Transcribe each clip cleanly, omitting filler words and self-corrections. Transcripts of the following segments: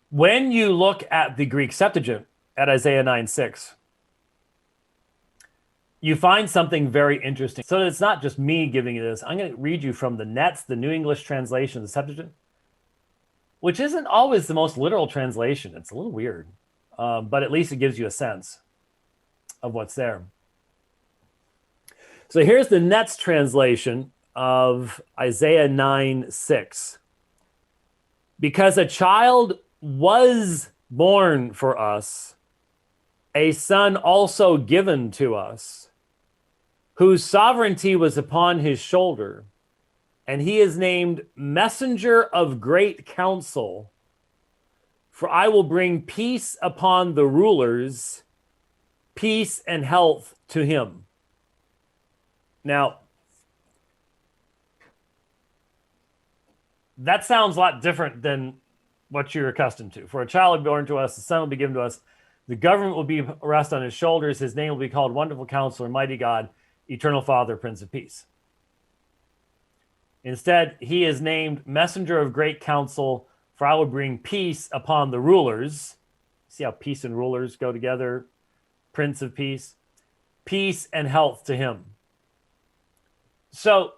When you look at the Greek Septuagint at Isaiah 9:6, you find something very interesting. So it's not just me giving you this. I'm going to read you from the NETS, the New English Translation of the Septuagint, which isn't always the most literal translation. It's a little weird, but at least it gives you a sense of what's there. So here's the NETS translation of Isaiah 9:6. Because a child was born for us, a son also given to us, whose sovereignty was upon his shoulder, and he is named Messenger of Great Counsel. For I will bring peace upon the rulers, peace and health to him. Now, that sounds a lot different than what you're accustomed to. For a child will be born to us, a son will be given to us, the government will be rest on his shoulders, his name will be called Wonderful Counselor, Mighty God, Eternal Father, Prince of Peace. Instead, he is named Messenger of Great Counsel, for I will bring peace upon the rulers. See how peace and rulers go together? Prince of Peace. Peace and health to him. So,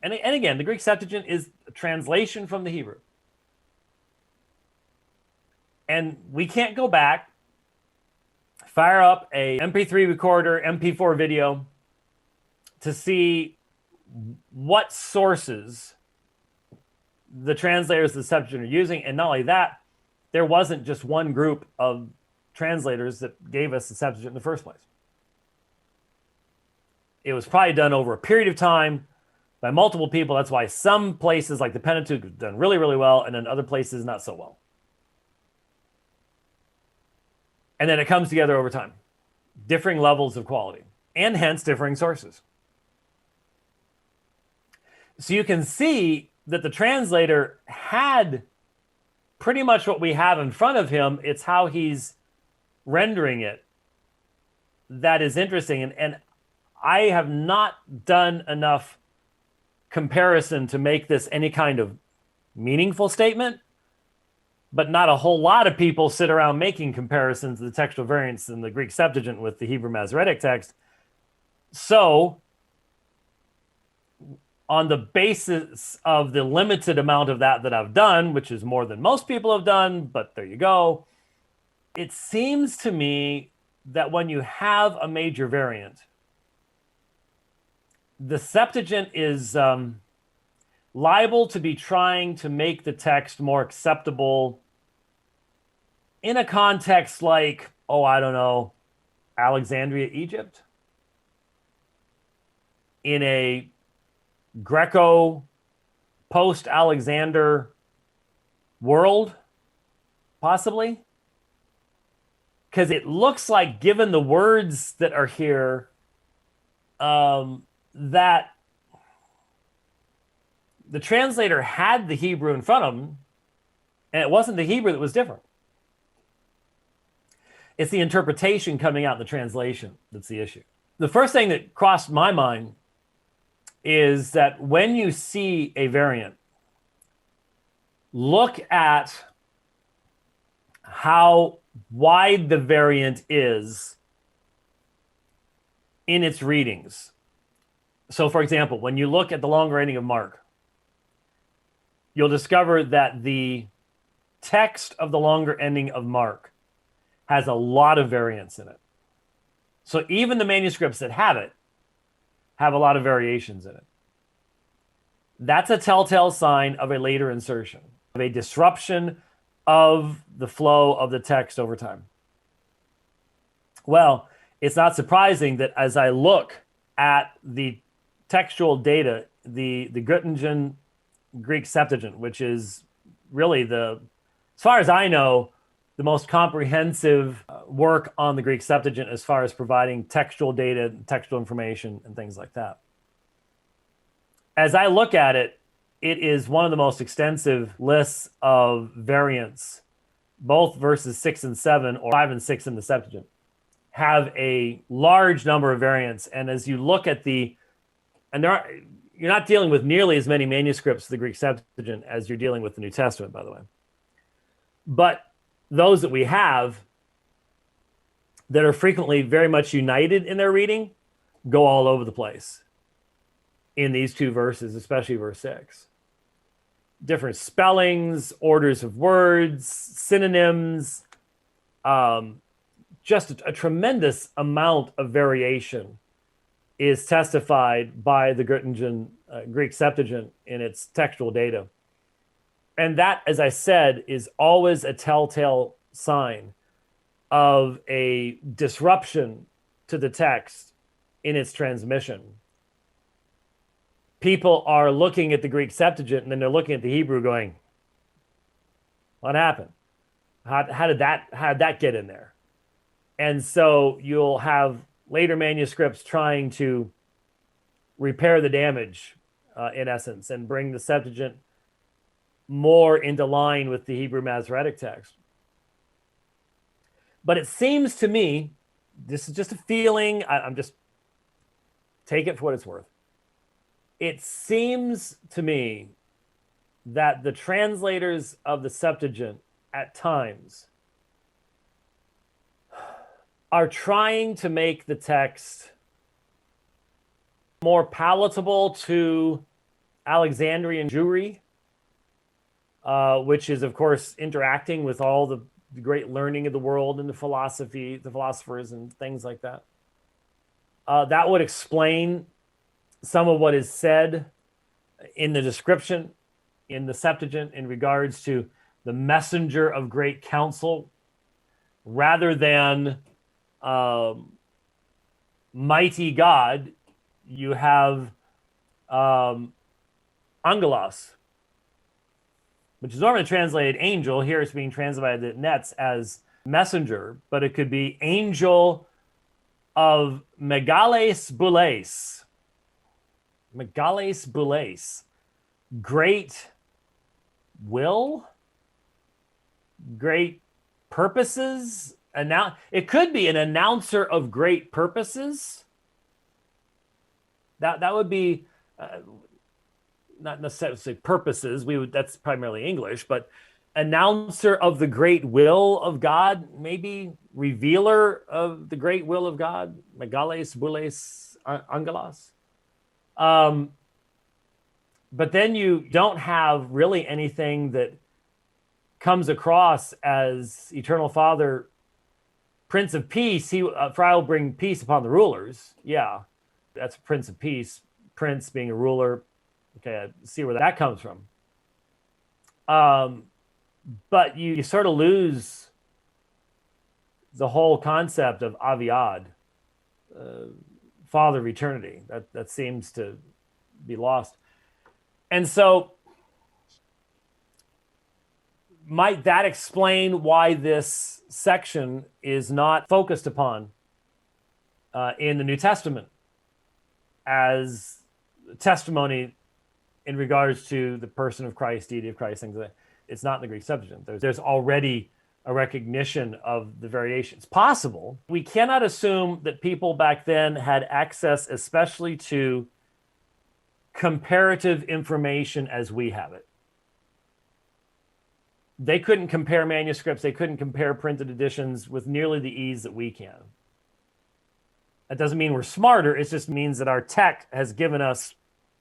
and again, the Greek Septuagint is a translation from the Hebrew. And we can't go back, fire up a MP3 recorder, MP4 video to see what sources the translators of the Septuagint are using. And not only that, there wasn't just one group of translators that gave us the Septuagint in the first place. It was probably done over a period of time by multiple people. That's why some places like the Pentateuch have done really, really well, and then other places not so well. And then it comes together over time. Differing levels of quality, and hence differing sources. So you can see that the translator had pretty much what we have in front of him. It's how he's rendering it that is interesting. And I have not done enough comparison to make this any kind of meaningful statement, but not a whole lot of people sit around making comparisons of the textual variants in the Greek Septuagint with the Hebrew Masoretic text. So, on the basis of the limited amount of that I've done, which is more than most people have done, but there you go, it seems to me that when you have a major variant, the Septuagint is liable to be trying to make the text more acceptable in a context like, oh, I don't know, Alexandria, Egypt, in a Greco post-Alexander world, possibly. Because it looks like, given the words that are here, that the translator had the Hebrew in front of him, and it wasn't the Hebrew that was different. It's the interpretation coming out in the translation that's the issue. The first thing that crossed my mind is that when you see a variant, look at how wide the variant is in its readings. So, for example, when you look at the longer ending of Mark, you'll discover that the text of the longer ending of Mark has a lot of variants in it. So even the manuscripts that have it have a lot of variations in it. That's a telltale sign of a later insertion, of a disruption of the flow of the text over time. Well, it's not surprising that as I look at the textual data, the Göttingen Greek Septuagint, which is really as far as I know, the most comprehensive work on the Greek Septuagint as far as providing textual data, textual information, and things like that. As I look at it, it is one of the most extensive lists of variants. Both verses 6 and 7, or 5 and 6 in the Septuagint, have a large number of variants. And as you look at you're not dealing with nearly as many manuscripts of the Greek Septuagint as you're dealing with the New Testament, by the way. But those that we have that are frequently very much united in their reading go all over the place in these two verses, especially verse 6. Different spellings, orders of words, synonyms, just a tremendous amount of variation is testified by the Göttingen Greek Septuagint in its textual data. And that, as I said, is always a telltale sign of a disruption to the text in its transmission. People are looking at the Greek Septuagint and then they're looking at the Hebrew going, what happened? How did that get in there? And so you'll have later manuscripts trying to repair the damage, in essence, and bring the Septuagint more into line with the Hebrew Masoretic text. But it seems to me, this is just a feeling, I'm just, take it for what it's worth. It seems to me that the translators of the Septuagint at times are trying to make the text more palatable to Alexandrian Jewry, which is, of course, interacting with all the great learning of the world and the philosophy, the philosophers and things like that. That would explain some of what is said in the description in the Septuagint in regards to the messenger of great counsel rather than mighty God. You have angelos, which is normally translated angel. Here it's being translated at Nets as messenger, but it could be angel of megales boules. Megales boules. Great will, great purposes. It could be an announcer of great purposes. That would be not necessarily purposes. That's primarily English, but announcer of the great will of God, maybe revealer of the great will of God. Megales boules angelos. But then you don't have really anything that comes across as Eternal Father, Prince of Peace. For I will bring peace upon the rulers. Yeah, that's Prince of Peace. Prince being a ruler. Okay, I see where that comes from. But you sort of lose the whole concept of Aviad, Father of Eternity. That seems to be lost. And so might that explain why this section is not focused upon in the New Testament as testimony in regards to the person of Christ, deity of Christ, things like that. It's not in the Greek Septuagint. There's already a recognition of the variations. Possible. We cannot assume that people back then had access, especially to comparative information as we have it. They couldn't compare manuscripts. They couldn't compare printed editions with nearly the ease that we can. That doesn't mean we're smarter. It just means that our tech has given us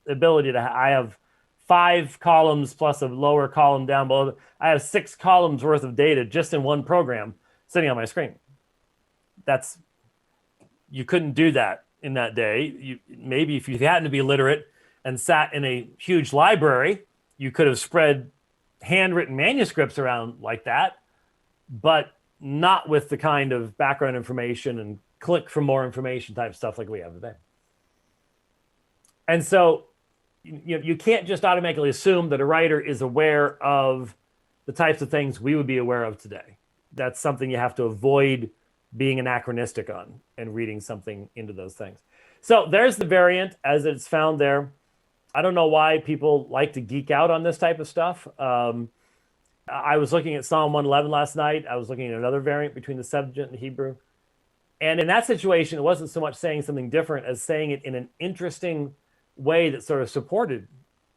the ability to, I have 5 columns plus a lower column down below. I have 6 columns worth of data just in one program sitting on my screen. You couldn't do that in that day. Maybe if you happened to be literate and sat in a huge library, you could have spread handwritten manuscripts around like that, but not with the kind of background information and click for more information type stuff like we have today. And so you can't just automatically assume that a writer is aware of the types of things we would be aware of today. That's something you have to avoid being anachronistic on and reading something into those things. So there's the variant as it's found there. I don't know why people like to geek out on this type of stuff. I was looking at Psalm 111 last night. I was looking at another variant between the Septuagint and the Hebrew. And in that situation, it wasn't so much saying something different as saying it in an interesting way that sort of supported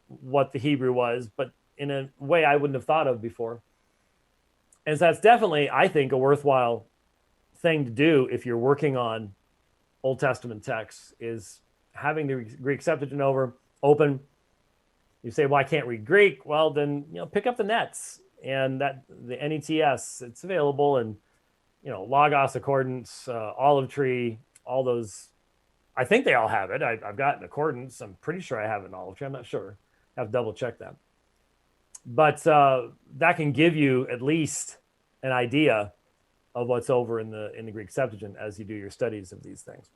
what the Hebrew was, but in a way I wouldn't have thought of before. And so that's definitely, I think, a worthwhile thing to do if you're working on Old Testament texts is having the Greek Septuagint over open. You say, well, I can't read Greek. Well, then, pick up the nets and that the NETS, it's available, and, Logos Accordance, Olive Tree, all those. I think they all have it. I've got an Accordance. I'm pretty sure I have an Olive Tree. I'm not sure. I have to double check that. But that can give you at least an idea of what's over in the Greek Septuagint as you do your studies of these things.